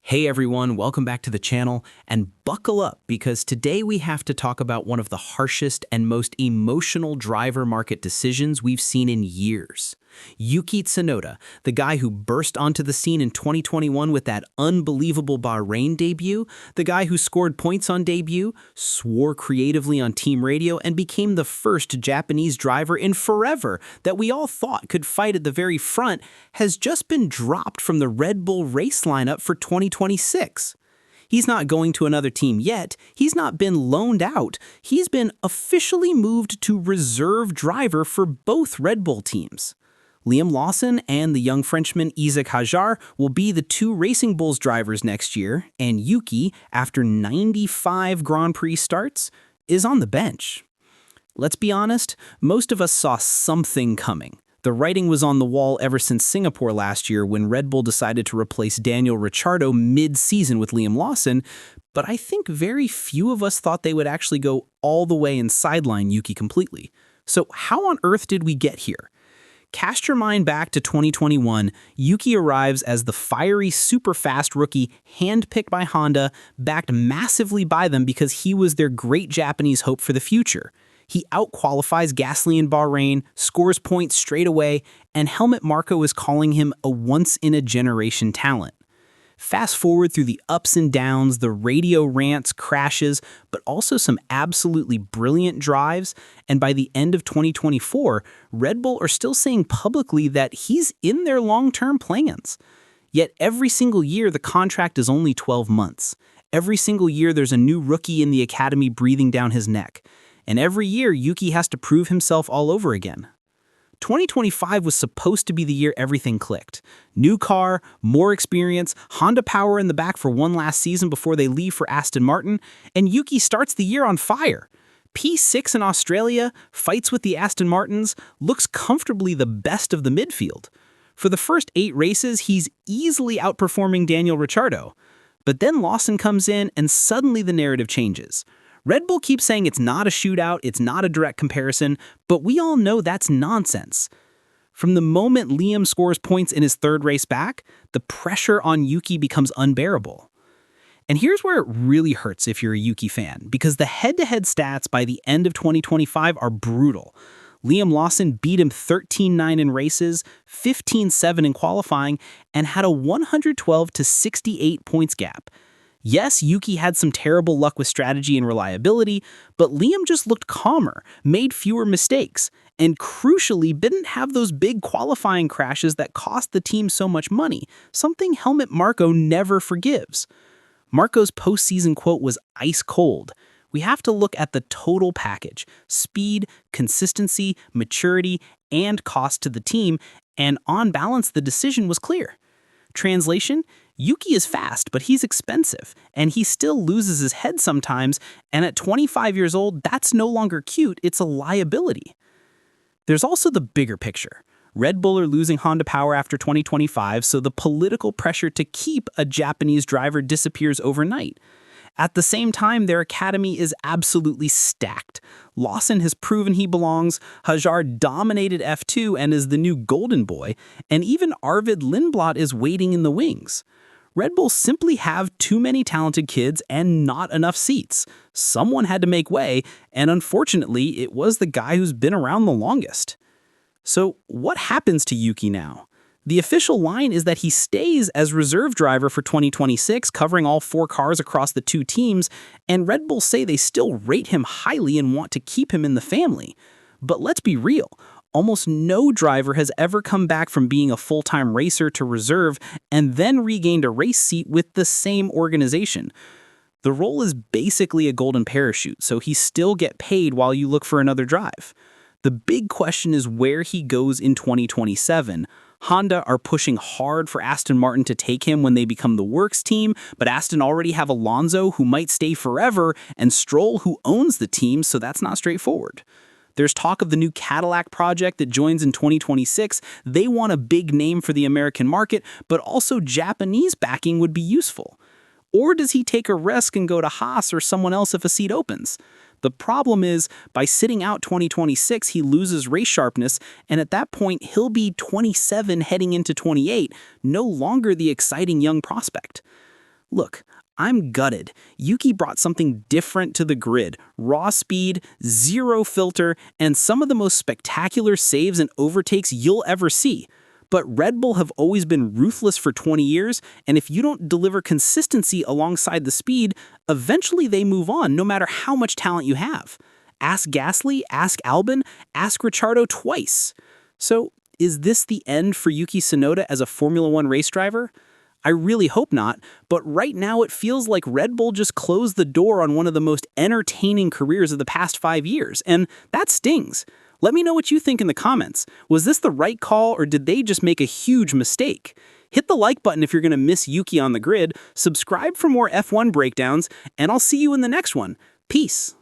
Hey everyone, welcome back to the channel, and buckle up because today we have to talk about one of the harshest and most emotional driver market decisions we've seen in years. Yuki Tsunoda, the guy who burst onto the scene in 2021 with that unbelievable Bahrain debut, the guy who scored points on debut, swore creatively on team radio, and became the first Japanese driver in forever that we all thought could fight at the very front, has just been dropped from the Red Bull race lineup for 2026. He's not going to another team yet. He's not been loaned out. He's been officially moved to reserve driver for both Red Bull teams. Liam Lawson and the young Frenchman Isack Hadjar will be the two Racing Bulls drivers next year, and Yuki, after 95 Grand Prix starts, is on the bench. Let's be honest, most of us saw something coming. The writing was on the wall ever since Singapore last year when Red Bull decided to replace Daniel Ricciardo mid-season with Liam Lawson, but I think very few of us thought they would actually go all the way and sideline Yuki completely. So how on earth did we get here? Cast your mind back to 2021, Yuki arrives as the fiery, super-fast rookie handpicked by Honda, backed massively by them because he was their great Japanese hope for the future. He out-qualifies Gasly in Bahrain, scores points straight away, and Helmut Marko is calling him a once-in-a-generation talent. Fast forward through the ups and downs, the radio rants, crashes, but also some absolutely brilliant drives, and by the end of 2024, Red Bull are still saying publicly that he's in their long-term plans. Yet every single year, the contract is only 12 months. Every single year, there's a new rookie in the academy breathing down his neck. And every year, Yuki has to prove himself all over again. 2025 was supposed to be the year everything clicked. New car, more experience, Honda power in the back for one last season before they leave for Aston Martin, and Yuki starts the year on fire. P6 in Australia, fights with the Aston Martins, looks comfortably the best of the midfield. For the first 8 races, he's easily outperforming Daniel Ricciardo. But then Lawson comes in and suddenly the narrative changes. Red Bull keeps saying it's not a shootout, it's not a direct comparison, but we all know that's nonsense. From the moment Liam scores points in his third race back, the pressure on Yuki becomes unbearable. And here's where it really hurts if you're a Yuki fan, because the head-to-head stats by the end of 2025 are brutal. Liam Lawson beat him 13-9 in races, 15-7 in qualifying, and had a 112-68 points gap. Yes, Yuki had some terrible luck with strategy and reliability, but Liam just looked calmer, made fewer mistakes, and crucially didn't have those big qualifying crashes that cost the team so much money, something Helmut Marko never forgives. Marko's postseason quote was ice cold. We have to look at the total package: speed, consistency, maturity, and cost to the team, and on balance, the decision was clear. Translation: Yuki is fast, but he's expensive, and he still loses his head sometimes, and at 25 years old, that's no longer cute, it's a liability. There's also the bigger picture. Red Bull are losing Honda power after 2025, so the political pressure to keep a Japanese driver disappears overnight. At the same time, their academy is absolutely stacked. Lawson has proven he belongs, Hadjar dominated F2 and is the new golden boy, and even Arvid Lindblad is waiting in the wings. Red Bull simply have too many talented kids and not enough seats. Someone had to make way, and unfortunately, it was the guy who's been around the longest. So what happens to Yuki now? The official line is that he stays as reserve driver for 2026, covering all 4 cars across the 2 teams, and Red Bull say they still rate him highly and want to keep him in the family. But let's be real. Almost no driver has ever come back from being a full-time racer to reserve and then regained a race seat with the same organization. The role is basically a golden parachute, so he still get paid while you look for another drive. The big question is where he goes in 2027. Honda are pushing hard for Aston Martin to take him when they become the works team, but Aston already have Alonso who might stay forever and Stroll who owns the team, so that's not straightforward. There's talk of the new Cadillac project that joins in 2026. They want a big name for the American market, but also Japanese backing would be useful. Or does he take a risk and go to Haas or someone else if a seat opens? The problem is, by sitting out 2026, he loses race sharpness, and at that point, he'll be 27 heading into 28, no longer the exciting young prospect. Look, I'm gutted. Yuki brought something different to the grid. Raw speed, zero filter, and some of the most spectacular saves and overtakes you'll ever see. But Red Bull have always been ruthless for 20 years, and if you don't deliver consistency alongside the speed, eventually they move on no matter how much talent you have. Ask Gasly, ask Albon, ask Ricciardo twice. So, is this the end for Yuki Tsunoda as a Formula One race driver? I really hope not, but right now it feels like Red Bull just closed the door on one of the most entertaining careers of the past 5 years, and that stings. Let me know what you think in the comments. Was this the right call, or did they just make a huge mistake? Hit the like button if you're going to miss Yuki on the grid, subscribe for more F1 breakdowns, and I'll see you in the next one. Peace.